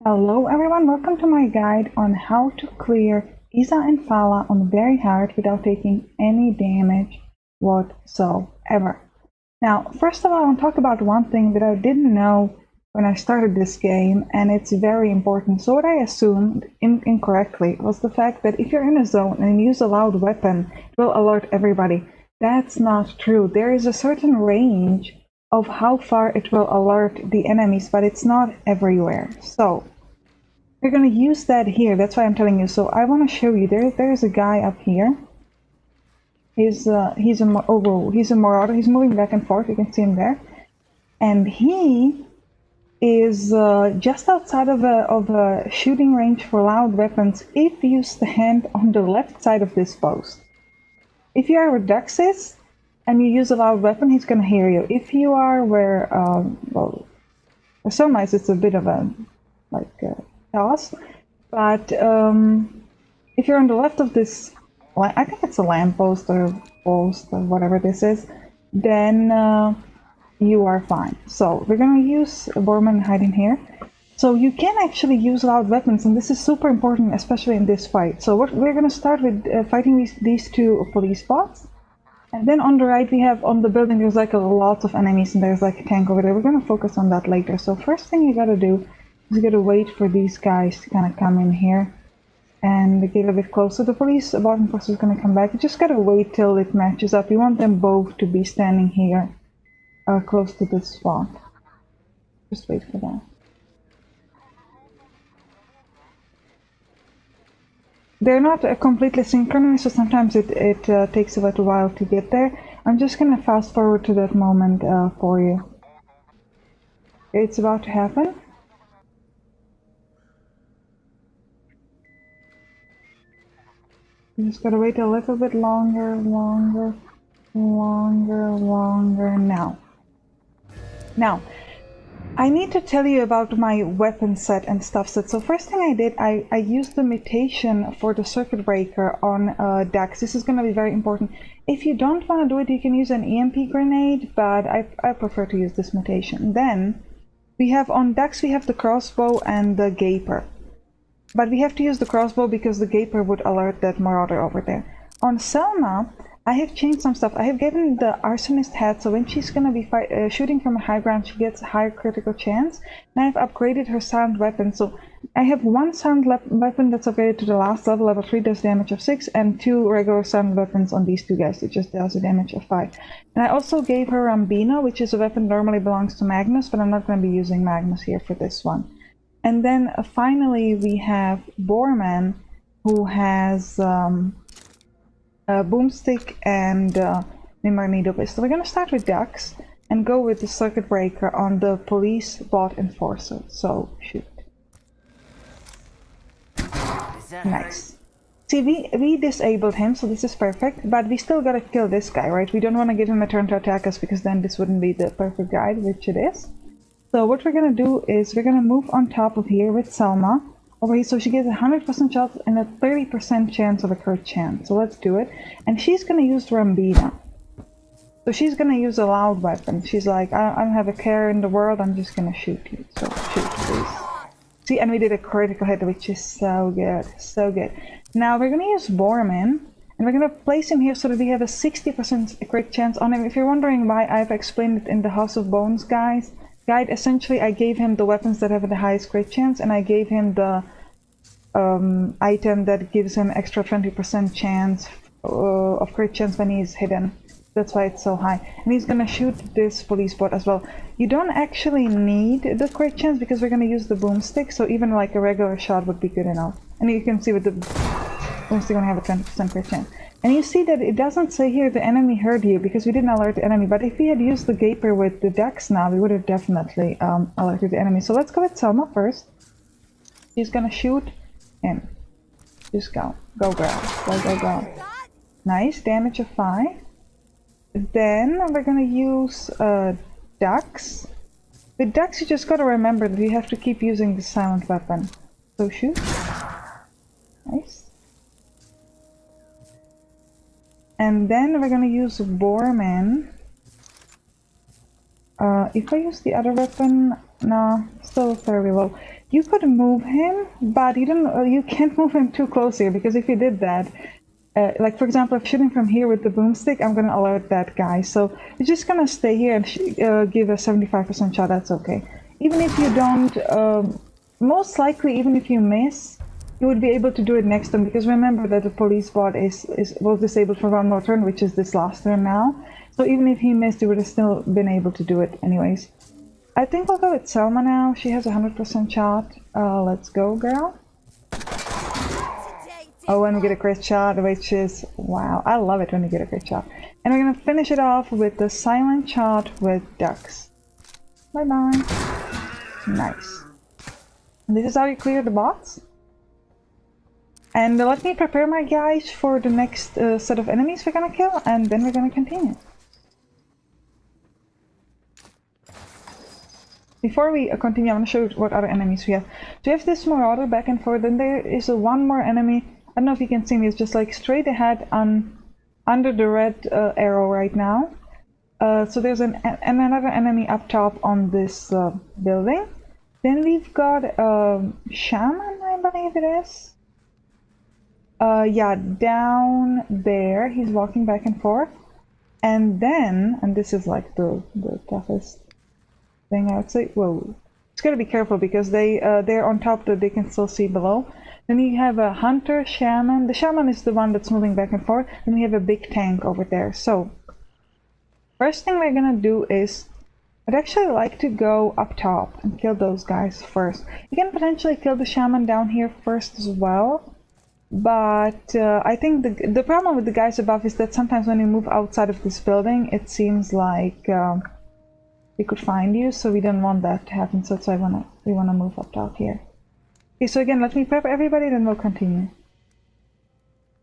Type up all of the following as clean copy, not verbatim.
Hello everyone, welcome to my guide on how to clear Izza and Fala on very hard without taking any damage whatsoever. Now, first of all, I want to talk about one thing that I didn't know when I started this game, and it's very important. So what I assumed incorrectly was the fact that if you're in a zone and you use a loud weapon, it will alert everybody. That's not true. There is a certain range of how far it will alert the enemies, but it's not everywhere. So we're going to use that here. That's why I'm telling you. So I want to show you. There's a guy up here. He's a marauder. He's moving back and forth. You can see him there, and he is just outside of a shooting range for loud weapons. If you stand on the left side of this post, if you are where Dux is and you use a loud weapon, he's going to hear you. If you are where well, for some eyes it's a bit of a toss, but if you're on the left of this, I think it's a lamppost or post or whatever this is, then you are fine. So we're going to use a Borman hiding here. So you can actually use loud weapons, and this is super important, especially in this fight. So we're going to start with fighting these two police bots. And then on the right we have, on the building, there's like a lot of enemies, and there's like a tank over there. We're going to focus on that later. So first thing you got to do is you got to wait for these guys to kind of come in here and get a bit closer. The police bot enforcer is going to come back. You just got to wait till it matches up. You want them both to be standing here close to this spot. Just wait for that. They're not completely synchronous, so sometimes it takes a little while to get there. I'm just going to fast forward to that moment for you. It's about to happen. You just gotta wait a little bit longer now. I need to tell you about my weapon set and stuff set. So first thing I did, I used the mutation for the circuit breaker on Dax. This is going to be very important. If you don't want to do it, you can use an EMP grenade, but I prefer to use this mutation. Then we have on Dax, we have the crossbow and the gaper. But we have to use the crossbow because the gaper would alert that marauder over there. On Selma, I have changed some stuff. I have given the arsonist hat, so when she's going to be shooting from a high ground, she gets a higher critical chance. And I've upgraded her sound weapon. So I have one sound weapon that's upgraded to the last level. Level 3 does damage of 6, and 2 regular sound weapons on these two guys. It just does a damage of 5. And I also gave her Rambino, which is a weapon that normally belongs to Magnus, but I'm not going to be using Magnus here for this one. And then finally we have Borman, who has a boomstick and magneto pistol. We're going to start with Dux and go with the circuit breaker on the police bot enforcer. So shoot. Nice. See, we disabled him, so this is perfect, but we still gotta kill this guy, right? We don't want to give him a turn to attack us, because then this wouldn't be the perfect guide, which it is. So what we're going to do is we're going to move on top of here with Selma over here, so she gets a 100% shot and a 30% chance of a crit chance. So let's do it. And she's going to use Rambina. So she's going to use a loud weapon. She's like, I don't have a care in the world, I'm just going to shoot you. So shoot, please. See, and we did a critical hit, which is so good, so good. Now we're going to use Borman, and we're going to place him here so that we have a 60% crit chance on him. If you're wondering why, I've explained it in the House of Bones guide. Essentially, I gave him the weapons that have the highest crit chance, and I gave him the item that gives him extra 20% chance of crit chance when he's hidden. That's why it's so high. And he's gonna shoot this police bot as well. You don't actually need the crit chance because we're gonna use the boomstick, so even like a regular shot would be good enough. And you can see with the boomstick gonna have a 20% crit chance. And you see that it doesn't say here the enemy heard you, because we didn't alert the enemy. But if we had used the gaper with the Dex now, we would have definitely alerted the enemy. So let's go with Selma first. He's gonna shoot him. Just go. Go, girl. Go. Nice. Damage of 5. Then we're gonna use Dux. With Dux, you just gotta remember that you have to keep using the silent weapon. So shoot. Nice. And then we're gonna use Borman. If I use the other weapon, no, still very low. you could move him, but you can't move him too close here, because if you did that, like for example, if shooting from here with the boomstick, I'm gonna alert that guy. So you're just gonna stay here and give a 75% shot. That's okay. Even if you don't, most likely, even if you miss, you would be able to do it next turn, because remember that the police bot was disabled for one more turn, which is this last turn now. So even if he missed, you would have still been able to do it anyways. I think we'll go with Selma now. She has a 100% shot. Let's go, girl. Oh, and we get a crit shot, which is, wow, I love it when you get a crit shot. And we're gonna finish it off with the silent shot with ducks. Bye-bye. Nice. And this is how you clear the bots. And let me prepare my guys for the next set of enemies we're gonna kill, and then we're gonna continue. Before we continue, I'm gonna show you what other enemies we have. So we have this Marauder back and forth, and there is one more enemy. I don't know if you can see me, it's just like straight ahead under the red arrow right now. So there's another enemy up top on this building. Then we've got Shaman, I believe it is. Yeah, down there, he's walking back and forth. And then, and this is like the toughest thing I would say. Whoa, it's gotta be careful because they're on top that they can still see below. Then you have a Hunter, Shaman. The Shaman is the one that's moving back and forth. Then we have a big tank over there. So, first thing we're gonna do is, I'd actually like to go up top and kill those guys first. You can potentially kill the Shaman down here first as well. But I think the problem with the guys above is that sometimes when you move outside of this building, it seems like they could find you. So we don't want that to happen. So that's why we wanna move up top here. Okay, so again, let me prep everybody, then we'll continue.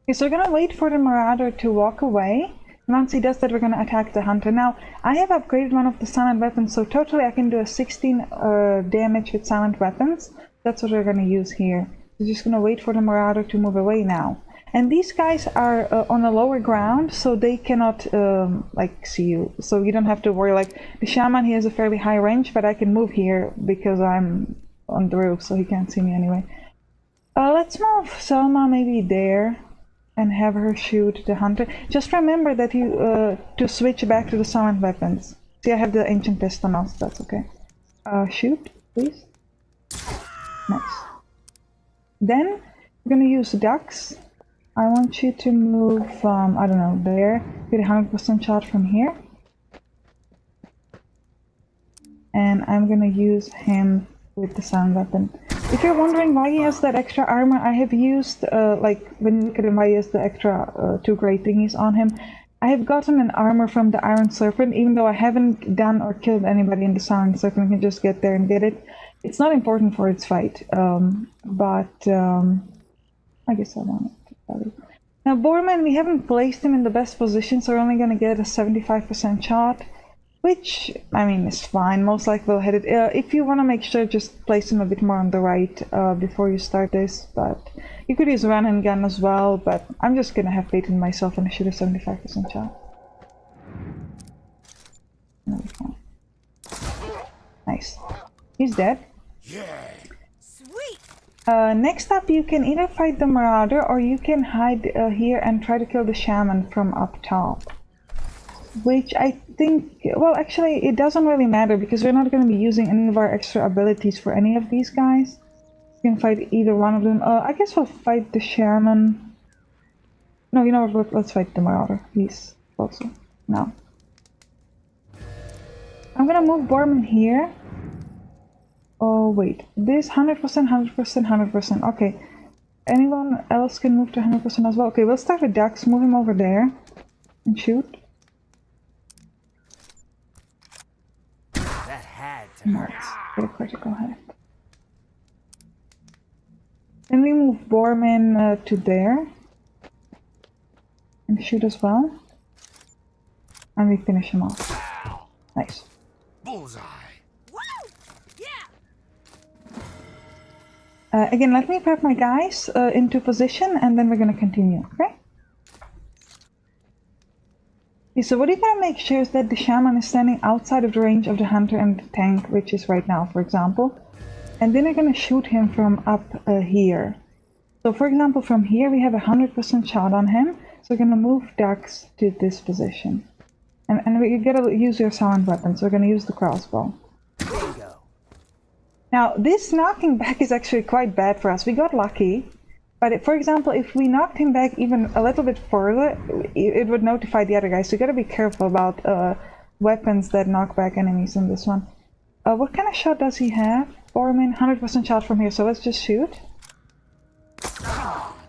Okay, so we're gonna wait for the Marauder to walk away. And once he does that, we're gonna attack the Hunter. Now, I have upgraded one of the silent weapons, so totally I can do a 16 damage with silent weapons. That's what we're gonna use here. We're just gonna wait for the Marauder to move away now. And these guys are on a lower ground, so they cannot like see you. So you don't have to worry. Like the Shaman, he has a fairly high range, but I can move here because I'm on the roof, so he can't see me anyway. Let's move Selma maybe there and have her shoot the Hunter. Just remember that you to switch back to the silent weapons. See, I have the ancient pistol now, so that's okay. Shoot, please. Nice. Then we're gonna use ducks. I want you to move I don't know, there. Get a 100% shot from here. And I'm gonna use him with the silent weapon. If you're wondering why he has that extra armor, I have used, like, when you look at him, why he has the extra 2 great thingies on him. I have gotten an armor from the Iron Serpent, even though I haven't done or killed anybody in the Silent Serpent. You can just get there and get it. It's not important for its fight, but I guess I want it. Now, Borman, we haven't placed him in the best position, so we're only going to get a 75% shot. Which, I mean, is fine. Most likely we'll hit it. If you want to make sure, just place him a bit more on the right before you start this. But you could use run and gun as well. But I'm just going to have faith in myself and shoot a 75% shot. Nice. He's dead. Sweet. Next up, you can either fight the Marauder or you can hide here and try to kill the Shaman from up top. Which I think, well, actually, it doesn't really matter because we're not going to be using any of our extra abilities for any of these guys. We can fight either one of them. I guess we'll fight the Shaman. No, you know what? Let's fight the Marauder. He's closer. No. I'm going to move Borman here. Oh, wait. This 100%, 100%, 100%. Okay. Anyone else can move to 100% as well? Okay, we'll start with Dax. Move him over there and shoot. Nice. Get a critical hit. Then we move Borman to there and shoot as well. And we finish him off. Nice. Bullseye. Woo! Yeah. Again, let me prep my guys into position and then we're gonna continue, okay? Okay, so what you gotta make sure is that the Shaman is standing outside of the range of the Hunter and the tank, which is right now, for example. and then we're going to shoot him from up here. So for example, from here we have a 100% shot on him, so we're going to move Dux to this position. And you gotta use your silent weapon, so we're going to use the crossbow. Bingo. Now, this knocking back is actually quite bad for us. We got lucky, but for example, if we knocked him back even a little bit further, it would notify the other guys, so you gotta be careful about weapons that knock back enemies in this one. What kind of shot does he have? Borman, 100% shot from here, so let's just shoot.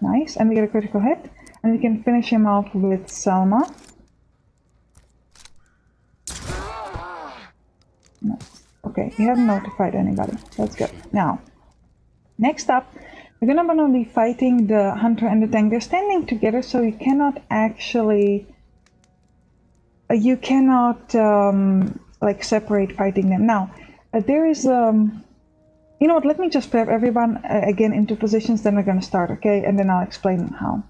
Nice, and we get a critical hit, and we can finish him off with Selma. No. Okay, we haven't notified anybody. That's good. Now, next up, we're gonna be fighting the hunter and the tank. They're standing together, so you cannot actually, like separate fighting them. Now, there is you know what? Let me just prep everyone again into positions. Then we're gonna start, okay? And then I'll explain how.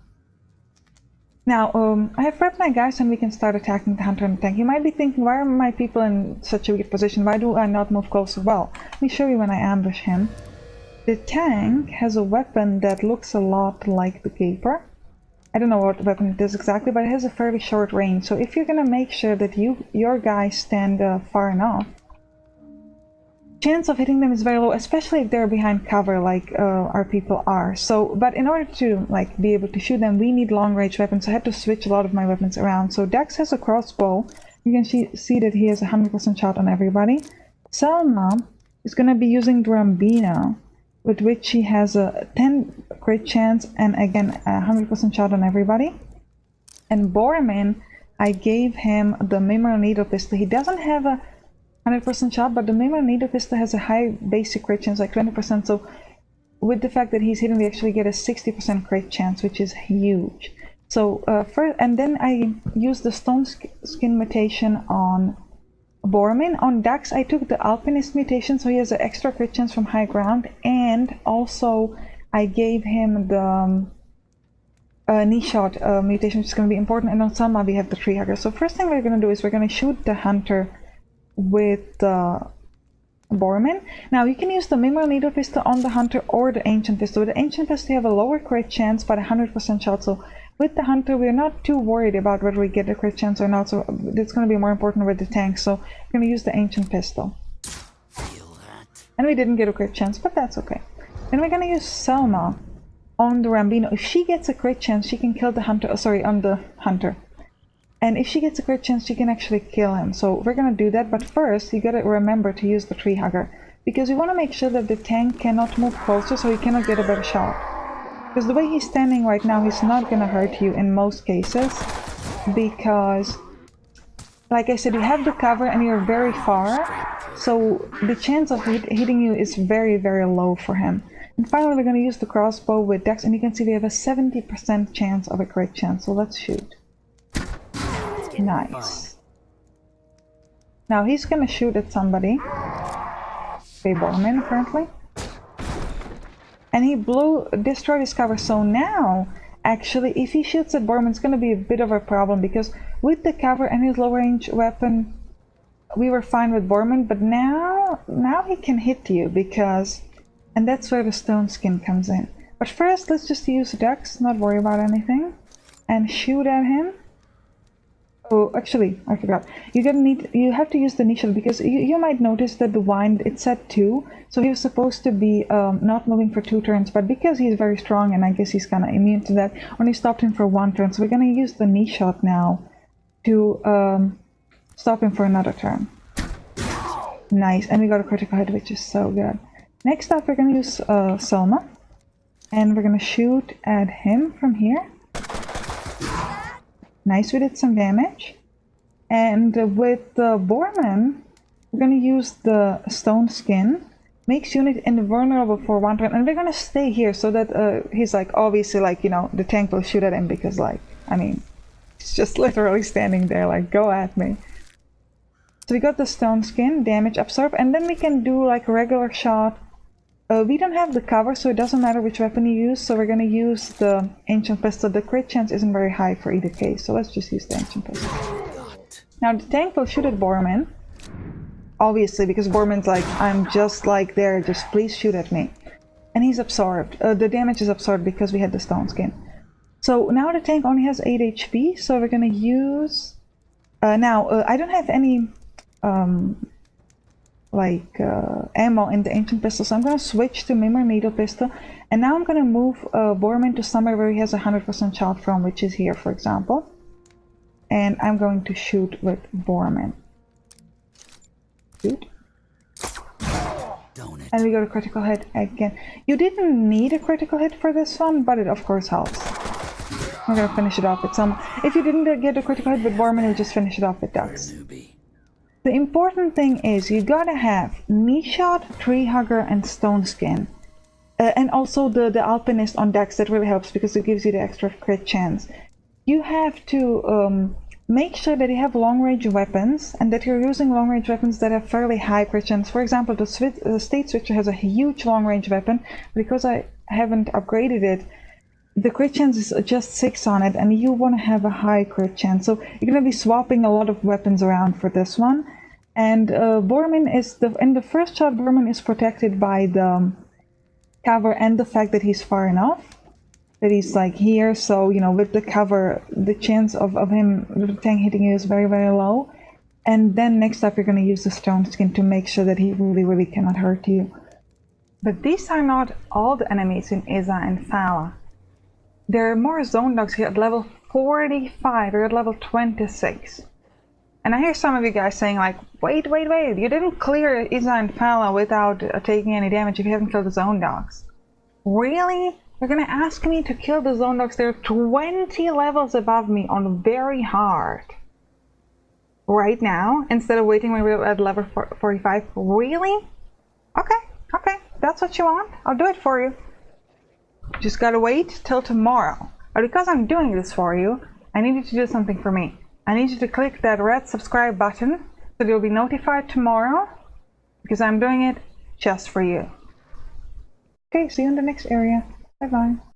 Now, I have prepped my guys and we can start attacking the hunter and the tank. You might be thinking, why are my people in such a weird position? Why do I not move closer? Well, let me show you when I ambush him. The tank has a weapon that looks a lot like the caper. I don't know what weapon it is exactly, but it has a fairly short range. So if you're gonna make sure that your guys stand far enough, chance of hitting them is very low, especially if they're behind cover like our people are. So, but in order to like be able to shoot them, we need long range weapons. So I had to switch a lot of my weapons around. So Dex has a crossbow. You can see that he has a 100% shot on everybody. Selma is going to be using the Rambino, with which she has a 10 crit chance and again a 100% shot on everybody. And Borman, I gave him the Mimeral Needle Pistol. He doesn't have a 100% shot, but the Mimeral Needle Pistol has a high basic crit chance, like 20%. So with the fact that he's hitting, we actually get a 60% crit chance, which is huge. So and then I used the Stone Skin mutation on Borman. On Dax, I took the Alpinist mutation, so he has an extra crit chance from high ground, and also I gave him the knee shot mutation, which is going to be important. And on Selma, we have the Tree Hugger. So first thing we're going to do is we're going to shoot the hunter with Borman. Now you can use the Mimeral Needle Pistol on the hunter or the Ancient Pistol. With the Ancient Pistol you have a lower crit chance but a 100% shot, so with the hunter we're not too worried about whether we get a crit chance or not, so it's going to be more important with the tank, so we're going to use the Ancient Pistol. And we didn't get a crit chance, but that's okay. Then we're going to use Selma on the Rambino. If she gets a crit chance she can kill the hunter, on the hunter. And if she gets a crit chance, she can actually kill him. So we're gonna do that, but first you gotta remember to use the Tree Hugger, because we want to make sure that the tank cannot move closer, so he cannot get a better shot. Because the way he's standing right now, he's not gonna hurt you in most cases, because, like I said, you have the cover and you're very far, so the chance of hitting you is very, very low for him. And finally, we're gonna use the crossbow with Dex, and you can see we have a 70% chance of a crit chance. So let's shoot. Nice. Now he's gonna shoot at somebody. Okay, Borman apparently. And he destroyed his cover. So now, actually, if he shoots at Borman, it's gonna be a bit of a problem, because with the cover and his low range weapon, we were fine with Borman. But now he can hit you, and that's where the Stone Skin comes in. But first, let's just use Dex, not worry about anything, and shoot at him. Oh, actually, I forgot. You have to use the knee shot, because you might notice that the wind, it's set 2, so he was supposed to be not moving for 2 turns, but because he's very strong, and I guess he's kind of immune to that, only stopped him for 1 turn. So we're going to use the knee shot now to stop him for another turn. Nice, and we got a critical hit, which is so good. Next up, we're going to use Selma, and we're going to shoot at him from here. Nice, we did some damage. And with the Borman, we're going to use the Stone Skin. Makes unit invulnerable for 1 turn. And we're going to stay here so that he's like, obviously, like, you know, the tank will shoot at him, because, like, I mean, he's just literally standing there, like, go at me. So we got the Stone Skin, damage absorb, and then we can do, like, a regular shot. We don't have the cover, so it doesn't matter which weapon you use, so we're going to use the Ancient Pistol. The crit chance isn't very high for either case, so let's just use the Ancient Pistol. Now the tank will shoot at Borman. obviously, because Borman's like, I'm just like there, just please shoot at me. And he's absorbed. The damage is absorbed because we had the stone skin. So now the tank only has 8 HP, so we're gonna use... I don't have any ammo in the ancient pistol, so I'm gonna switch to Mimir needle pistol, and now I'm gonna move Borman to somewhere where he has 100% shot from, which is here, for example. And I'm going to shoot with Borman. Shoot. And we got a critical hit again. You didn't need a critical hit for this one, but it of course helps. We're gonna finish it off with some... If you didn't get a critical hit with Borman, you just finish it off with Ducks. The important thing is you gotta have Knee Shot, Tree Hugger, and Stone Skin. And also the Alpinist on Dex, that really helps because it gives you the extra crit chance. You have to make sure that you have long-range weapons and that you're using long-range weapons that have fairly high crit chance. For example, the State Switcher has a huge long-range weapon. Because I haven't upgraded it, the crit chance is just 6 on it, and you want to have a high crit chance. So you're going to be swapping a lot of weapons around for this one. And Borman is in the first shot, Borman is protected by the cover and the fact that he's far enough. That he's like here, so you know, with the cover, the chance of him, the tank hitting you is very, very low. And then next up, you're going to use the Stone Skin to make sure that he really, really cannot hurt you. But these are not all the enemies in Izza and Fala. There are more zone dogs here at level 45 or at level 26. And I hear some of you guys saying like, wait, you didn't clear Izza and Fala without taking any damage if you haven't killed the zone dogs. Really? You're gonna ask me to kill the zone dogs? They're 20 levels above me on very hard. Right now, instead of waiting when we're at level 45. Really? Okay, that's what you want? I'll do it for you. Just gotta wait till tomorrow. But because I'm doing this for you, I need you to do something for me. I need you to click that red subscribe button so you'll be notified tomorrow, because I'm doing it just for you. Okay, see you in the next area. Bye-bye.